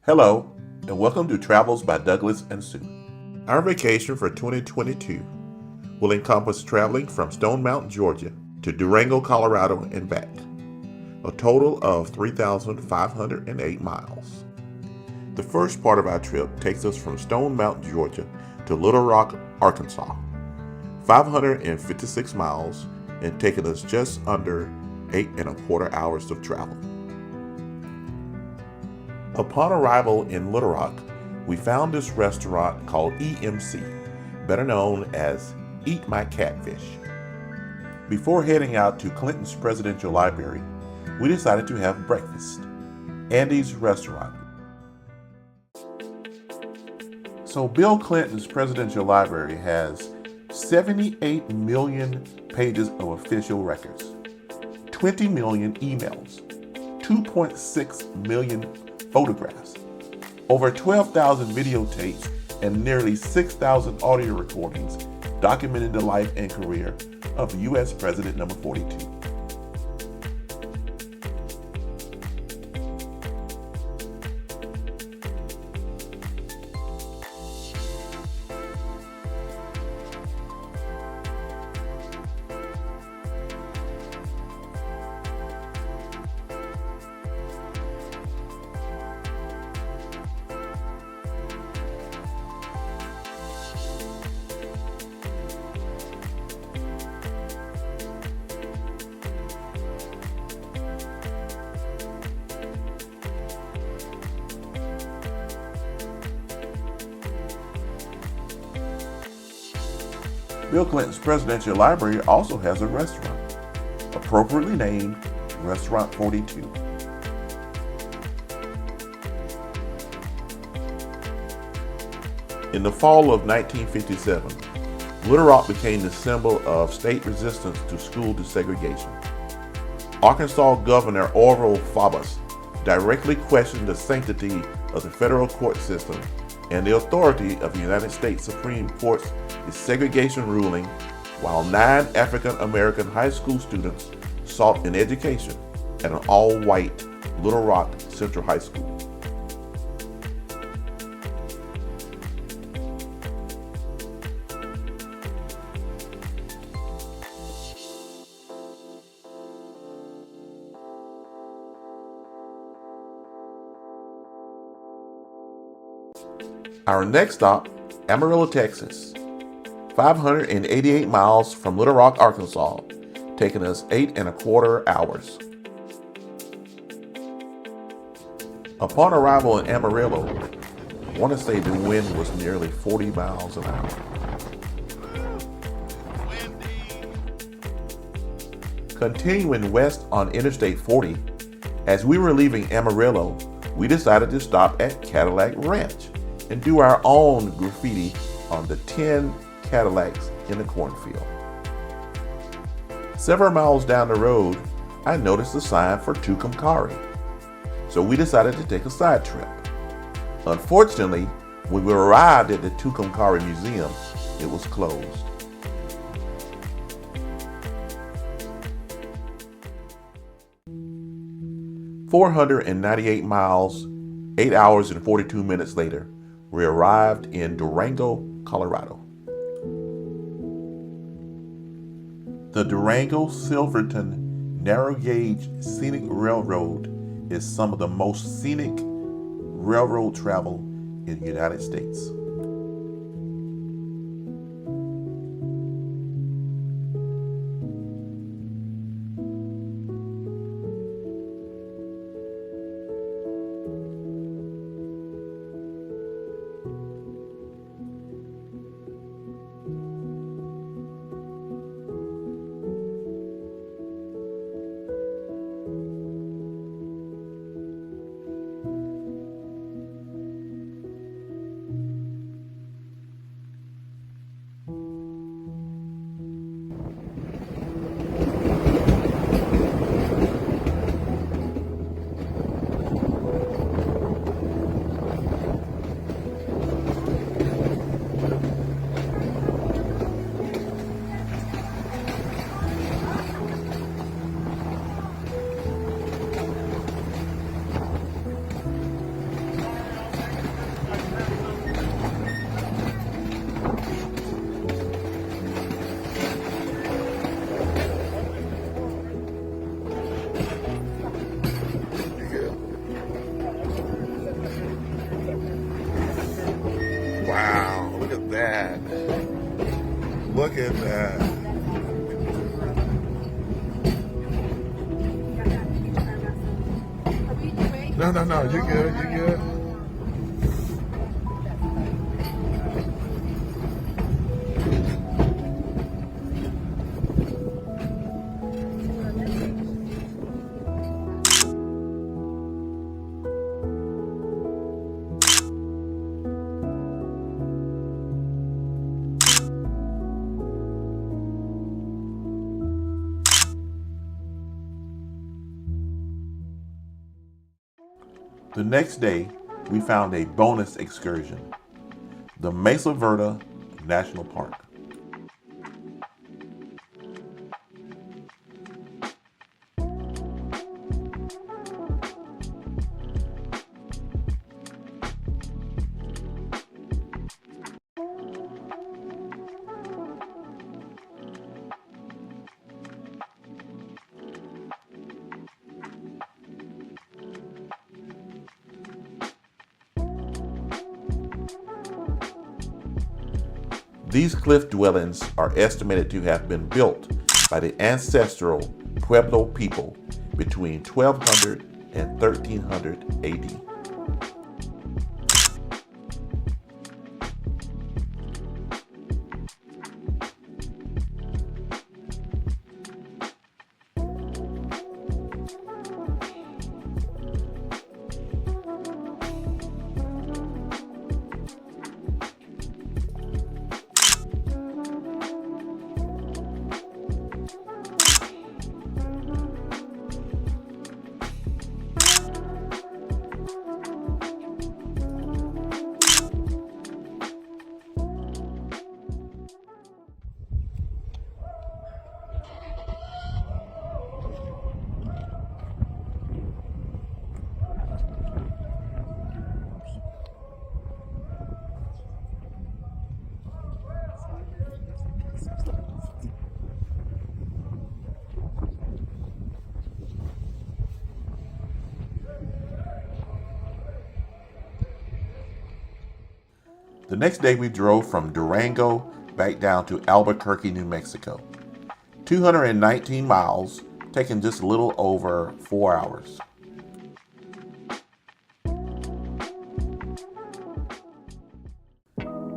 Hello, and welcome to Travels by Douglas and Sue. Our vacation for 2022 will encompass traveling from Stone Mountain, Georgia to Durango, Colorado and back, a total of 3,508 miles. The first part of our trip takes us from Stone Mountain, Georgia to Little Rock, Arkansas, 556 miles and taking us just under 8.25 hours of travel. Upon arrival in Little Rock, we found this restaurant called EMC, better known as Eat My Catfish. Before heading out to Clinton's Presidential Library, we decided to have breakfast. Andy's Restaurant. So Bill Clinton's Presidential Library has 78 million pages of official records, 20 million emails, 2.6 million photographs, over 12,000 videotapes, and nearly 6,000 audio recordings documenting the life and career of U.S. President number 42. Bill Clinton's Presidential Library also has a restaurant, appropriately named Restaurant 42. In the fall of 1957, Little Rock became the symbol of state resistance to school desegregation. Arkansas Governor Orville Faubus directly questioned the sanctity of the federal court system and the authority of the United States Supreme Court's desegregation ruling, while 9 African American high school students sought an education at an all-white Little Rock Central High School. Our next stop, Amarillo, Texas, 588 miles from Little Rock, Arkansas, taking us 8.25 hours. Upon arrival in Amarillo, I want to say the wind was nearly 40 miles an hour. Continuing west on Interstate 40, as we were leaving Amarillo, we decided to stop at Cadillac Ranch and do our own graffiti on the 10 Cadillacs in the cornfield. Several miles down the road, I noticed a sign for Tucumcari, so we decided to take a side trip. Unfortunately, when we arrived at the Tucumcari Museum, it was closed. "498 miles, 8 hours and 42 minutes later, we arrived in Durango, Colorado. The Durango Silverton narrow gauge scenic railroad is some of the most scenic railroad travel in the United States. that. Look at that. No, you're good, you're good. The next day, we found a bonus excursion, the Mesa Verde National Park. These cliff dwellings are estimated to have been built by the ancestral Pueblo people between 1200 and 1300 AD. The next day we drove from Durango back down to Albuquerque, New Mexico. 219 miles, taking just a little over 4 hours.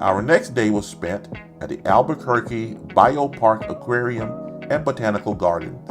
Our next day was spent at the Albuquerque Biopark Aquarium and Botanical Gardens.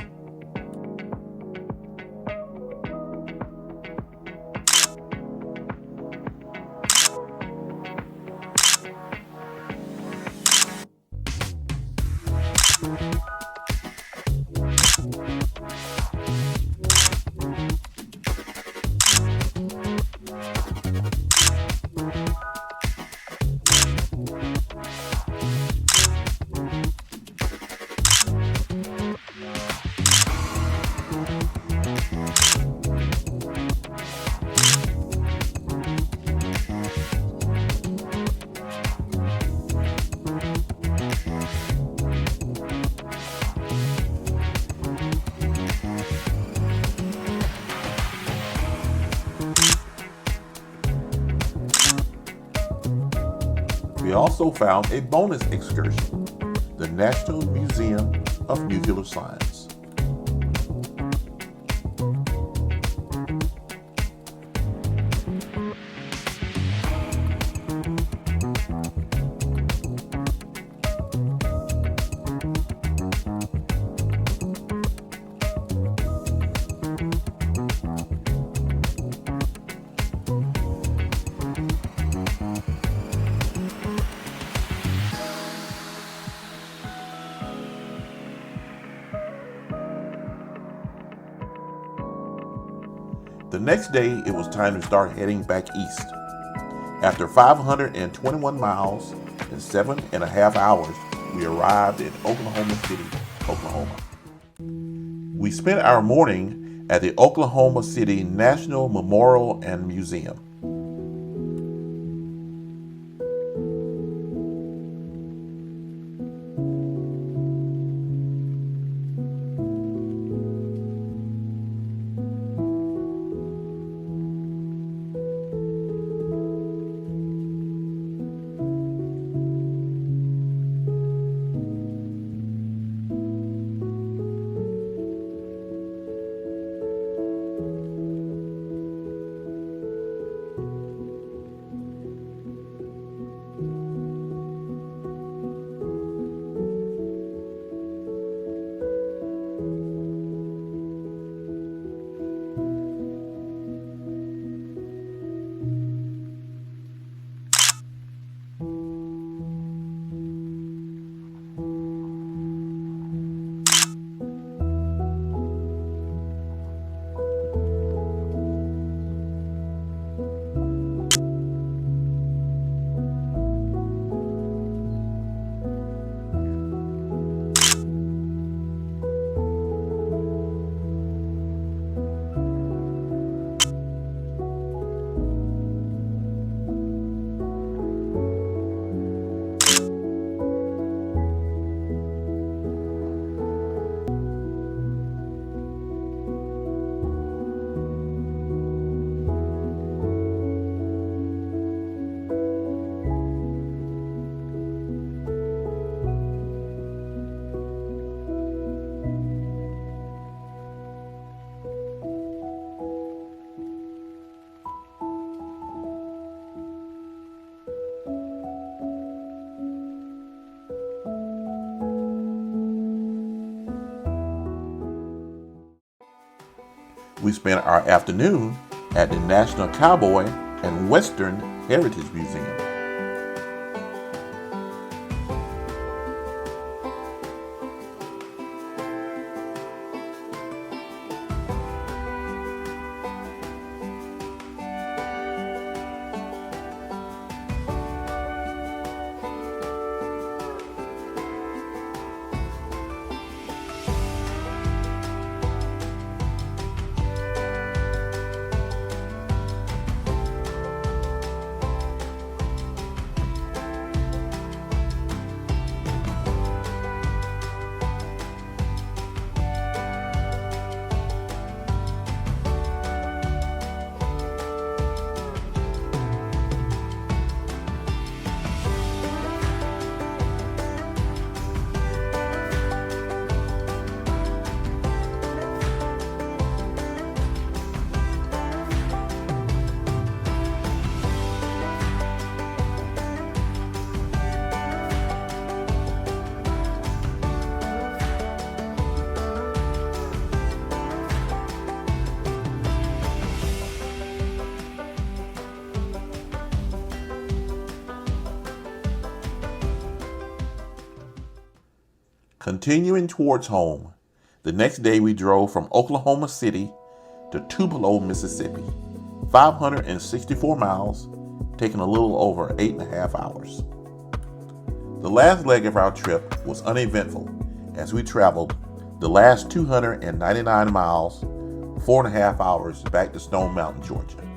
We also found a bonus excursion, the National Museum of Nuclear Science. The next day, it was time to start heading back east. After 521 miles and 7.5 hours, we arrived in Oklahoma City, Oklahoma. We spent our morning at the Oklahoma City National Memorial and Museum. We spent our afternoon at the National Cowboy and Western Heritage Museum. Continuing towards home, the next day we drove from Oklahoma City to Tupelo, Mississippi, 564 miles, taking a little over 8.5 hours. The last leg of our trip was uneventful as we traveled the last 299 miles, 4.5 hours back to Stone Mountain, Georgia.